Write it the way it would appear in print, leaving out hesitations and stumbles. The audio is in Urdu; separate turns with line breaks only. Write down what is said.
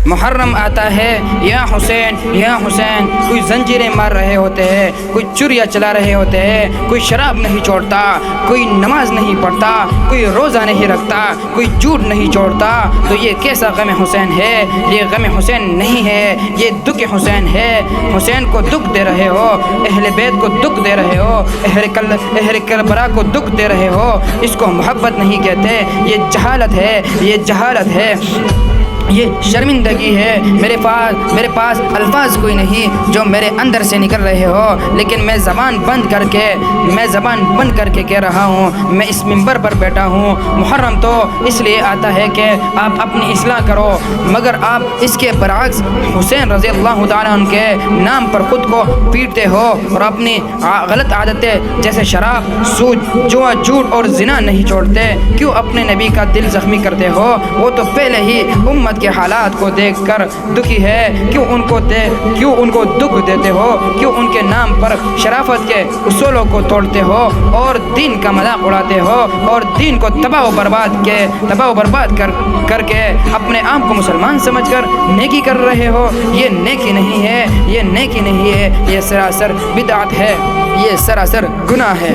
محرم آتا ہے یا حسین کوئی زنجیریں مار رہے ہوتے ہیں، کوئی چوریاں چلا رہے ہوتے ہیں، کوئی شراب نہیں چھوڑتا، کوئی نماز نہیں پڑھتا، کوئی روزہ نہیں رکھتا، کوئی جھوٹ نہیں چھوڑتا، تو یہ کیسا غم حسین ہے؟ یہ غم حسین نہیں ہے، یہ دکھ حسین ہے۔ حسین کو دکھ دے رہے ہو، اہل بیت کو دکھ دے رہے ہو، اہل کربلا کو دکھ دے رہے ہو، اس کو محبت نہیں کہتے، یہ جہالت ہے، یہ جہالت ہے، یہ شرمندگی ہے۔ میرے پاس الفاظ کوئی نہیں جو میرے اندر سے نکل رہے ہو، لیکن میں زبان بند کر کے کہہ رہا ہوں۔ میں اس منبر پر بیٹھا ہوں۔ محرم تو اس لیے آتا ہے کہ آپ اپنی اصلاح کرو، مگر آپ اس کے برعکس حسین رضی اللہ تعالیٰ عنہ کے نام پر خود کو پیٹتے ہو اور اپنی غلط عادتیں جیسے شراب، سود، جوا، جھوٹ اور زنا نہیں چھوڑتے۔ کیوں اپنے نبی کا دل زخمی کرتے ہو؟ وہ تو پہلے ہی امت کے حالات کو دیکھ کر دکھی ہے، کیوں ان کو دکھ دیتے ہو؟ کیوں ان کے نام پر شرافت کے اصولوں کو توڑتے ہو اور دین کا مذاق اڑاتے ہو اور دین کو تباہ و برباد کر کے اپنے آپ کو مسلمان سمجھ کر نیکی کر رہے ہو؟ یہ نیکی نہیں ہے، یہ نیکی نہیں ہے، یہ سراسر بدعت ہے، یہ سراسر گناہ ہے۔